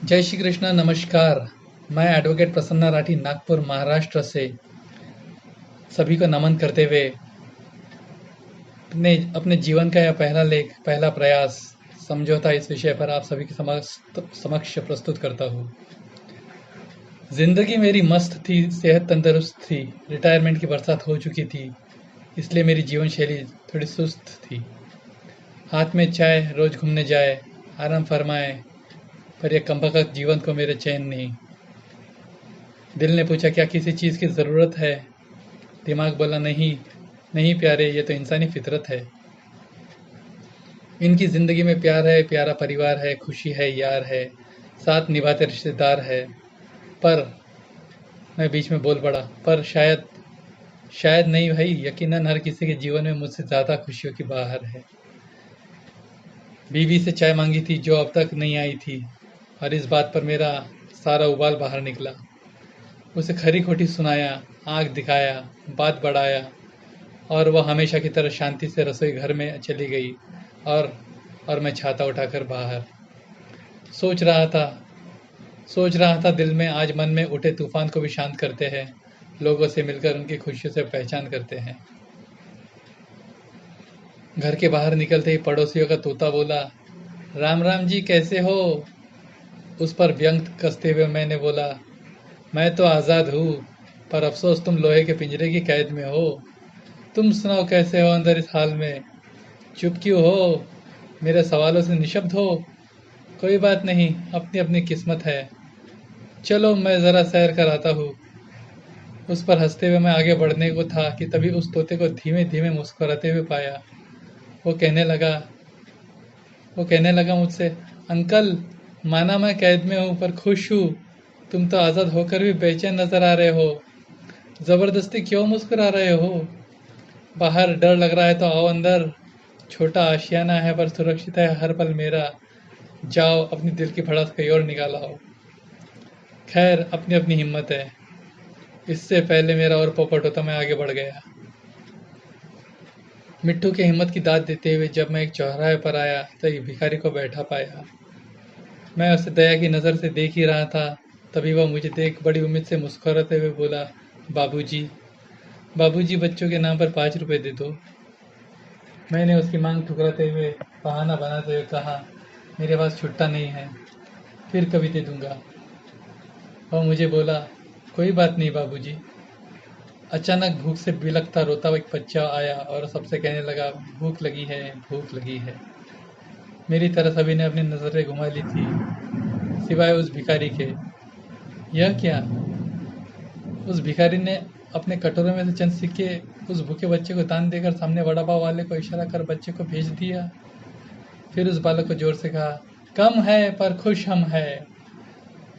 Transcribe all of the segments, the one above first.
जय श्री कृष्ण, नमस्कार। मैं एडवोकेट प्रसन्ना राठी नागपुर महाराष्ट्र से सभी को नमन करते हुए अपने अपने जीवन का यह पहला लेख, पहला प्रयास, समझौता इस विषय पर आप सभी के समक्ष प्रस्तुत करता हूँ। जिंदगी मेरी मस्त थी, सेहत तंदुरुस्त थी, रिटायरमेंट की बरसात हो चुकी थी, इसलिए मेरी जीवन शैली थोड़ी सुस्त थी। हाथ में चाय, रोज घूमने जाए, आराम फरमाए, पर यह कमबख्त जीवन को मेरे चैन नहीं। दिल ने पूछा क्या किसी चीज़ की ज़रूरत है? दिमाग बोला नहीं, नहीं प्यारे, ये तो इंसानी फितरत है। इनकी ज़िंदगी में प्यार है, प्यारा परिवार है, खुशी है, यार है, साथ निभाते रिश्तेदार है। पर मैं बीच में बोल पड़ा, पर शायद शायद नहीं भाई, यकीनन हर किसी के जीवन में मुझसे ज़्यादा खुशियों की बहार है। बीवी से चाय मांगी थी जो अब तक नहीं आई थी, और इस बात पर मेरा सारा उबाल बाहर निकला। उसे खरी खोटी सुनाया, आँख दिखाया, बात बढ़ाया, और वह हमेशा की तरह शांति से रसोई घर में चली गई। और मैं छाता उठाकर बाहर सोच रहा था सोच रहा था दिल में, आज मन में उठे तूफान को भी शांत करते हैं, लोगों से मिलकर उनकी खुशियों से पहचान करते हैं। घर के बाहर निकलते ही पड़ोसियों का तोता बोला, राम राम जी, कैसे हो? उस पर व्यंग कसते हुए मैंने बोला, मैं तो आज़ाद हूँ, पर अफसोस तुम लोहे के पिंजरे की कैद में हो। तुम सुनाओ कैसे हो अंदर इस हाल में? चुप क्यों हो? मेरे सवालों से निशब्द हो? कोई बात नहीं, अपनी अपनी किस्मत है। चलो मैं ज़रा सैर कर आता हूँ। उस पर हंसते हुए मैं आगे बढ़ने को था कि तभी उस तोते को धीमे धीमे मुस्कुराते हुए पाया। वो कहने लगा वो कहने लगा मुझसे, अंकल, माना मैं कैद में हूँ पर खुश हूँ। तुम तो आज़ाद होकर भी बेचैन नजर आ रहे हो। ज़बरदस्ती क्यों मुस्कुरा रहे हो? बाहर डर लग रहा है तो आओ अंदर। छोटा आशियाना है पर सुरक्षित है हर पल मेरा। जाओ अपनी दिल की भड़ास कहीं और निकाल आओ। खैर, अपनी अपनी हिम्मत है। इससे पहले मेरा और पोपट होता मैं आगे बढ़ गया। मिट्टू की हिम्मत की दाद देते हुए जब मैं एक चौराहे पर आया तो एक भिखारी को बैठा पाया। मैं उसे दया की नज़र से देख ही रहा था, तभी वह मुझे देख बड़ी उम्मीद से मुस्कुराते हुए बोला, बाबूजी, बाबूजी, बच्चों के नाम पर 5 रुपए दे दो। मैंने उसकी मांग ठुकराते हुए बहाना बनाते हुए कहा, मेरे पास छुट्टा नहीं है, फिर कभी दे दूंगा। वह मुझे बोला, कोई बात नहीं बाबूजी। अचानक भूख से बिलखता रोता हुआ एक बच्चा आया और सबसे कहने लगा, भूख लगी है, भूख लगी है। मेरी तरह सभी ने अपनी नजरें घुमा ली थी, सिवाय उस भिखारी के। यह क्या? उस भिखारी ने अपने कटोरे में से चंद सिक्के उस भूखे बच्चे को दान देकर सामने वड़ा पाव वाले को इशारा कर बच्चे को भेज दिया। फिर उस बालक को जोर से कहा, कम है पर खुश हम है।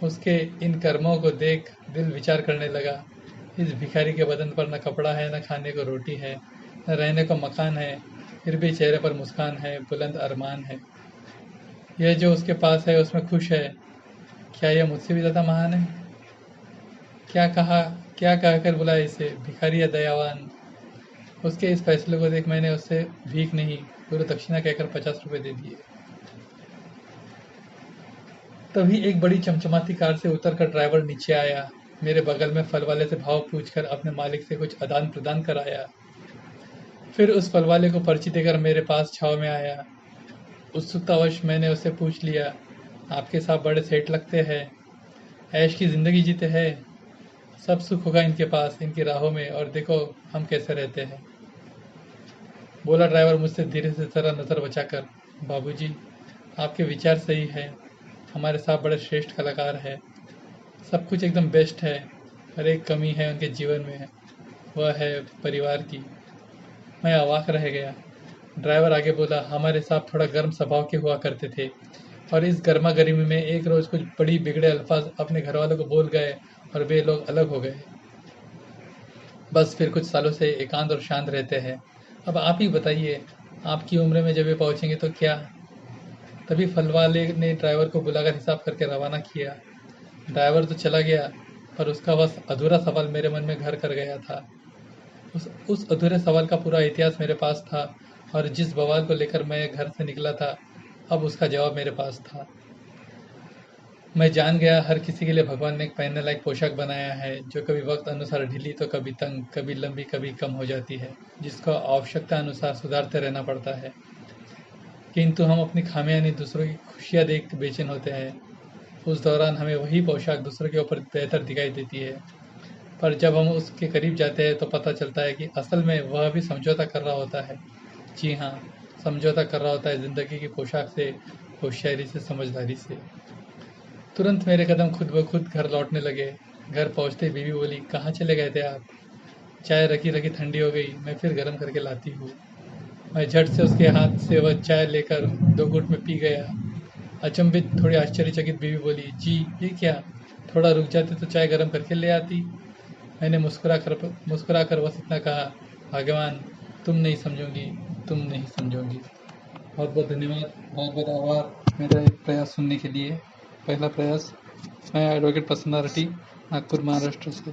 उसके इन कर्मों को देख दिल विचार करने लगा, इस भिखारी के बदन पर न कपड़ा है, न खाने को रोटी है, न रहने को मकान है, फिर भी चेहरे पर मुस्कान है, बुलंद अरमान है। यह जो उसके पास है उसमें खुश है। क्या यह मुझसे भी ज़्यादा महान है? क्या कहा क्या कहकर बुलाया इसे, भिखारी या दयावान? उसके इस फैसले को देख मैंने उससे भीख नहीं, पूरी दक्षिणा कहकर 50 रुपए दे दिए। तभी एक बड़ी चमचमाती कार से उतरकर ड्राइवर नीचे आया। मेरे बगल में फल वाले से भाव पूछकर अपने मालिक से कुछ आदान प्रदान कराया। फिर उस फल वाले को पर्ची देकर मेरे पास छाव में आया। उत्सुकतावश मैंने उससे पूछ लिया, आपके साहब बड़े सेठ लगते हैं, ऐश की जिंदगी जीते हैं, सब सुख होगा इनके पास, इनकी राहों में, और देखो हम कैसे रहते हैं। बोला ड्राइवर मुझसे धीरे से जरा नज़र बचाकर, बाबूजी, आपके विचार सही है, हमारे साहब बड़े श्रेष्ठ कलाकार हैं, सब कुछ एकदम बेस्ट है, पर एक कमी है उनके जीवन में, वह है परिवार की। मैं अवाक रह गया। ड्राइवर आगे बोला, हमारे साहब थोड़ा गर्म स्वभाव के हुआ करते थे, और इस गर्मा गर्मी में एक रोज़ कुछ बड़ी बिगड़े अल्फाज अपने घर वालों को बोल गए और वे लोग अलग हो गए। बस फिर कुछ सालों से एकांत और शांत रहते हैं। अब आप ही बताइए, आपकी उम्र में जब ये पहुँचेंगे तो क्या? तभी फल वाले ने ड्राइवर को बुलाकर हिसाब करके रवाना किया। ड्राइवर तो चला गया, पर उसका बस अधूरा सवाल मेरे मन में घर कर गया था। उस अधूरे सवाल का पूरा इतिहास मेरे पास था, और जिस बवाल को लेकर मैं घर से निकला था, अब उसका जवाब मेरे पास था। मैं जान गया हर किसी के लिए भगवान ने एक पहनने लायक पोशाक बनाया है जो कभी वक्त अनुसार ढीली तो कभी तंग, कभी लंबी, कभी कम हो जाती है, जिसको आवश्यकता अनुसार सुधारते रहना पड़ता है। किंतु हम अपनी खामियां यानी दूसरों की खुशियां देख के बेचैन होते हैं। उस दौरान हमें वही पोशाक दूसरों के ऊपर बेहतर दिखाई देती है, पर जब हम उसके करीब जाते हैं तो पता चलता है कि असल में वह भी समझौता कर रहा होता है। जी हाँ, समझौता कर रहा होता है ज़िंदगी की पोशाक से, होशियारी से, समझदारी से। तुरंत मेरे कदम खुद ब खुद घर लौटने लगे। घर पहुंचते ही बीवी बोली, कहाँ चले गए थे आप? चाय रखी रखी ठंडी हो गई, मैं फिर गर्म करके लाती हूँ। मैं झट से उसके हाथ से वह चाय लेकर 2 घूंट में पी गया। अचंभित, थोड़ी आश्चर्यचकित बीवी बोली, जी ये क्या? थोड़ा रुक जाते तो चाय गर्म करके ले आती। मैंने मुस्कुरा कर बस इतना कहा, भगवान, तुम नहीं समझोगी, तुम नहीं समझोगी। बहुत बहुत धन्यवाद, बहुत बहुत आभार मेरा एक प्रयास सुनने के लिए। पहला प्रयास। मैं एडवोकेट प्रसन्ना रेड्डी, नागपुर महाराष्ट्र से।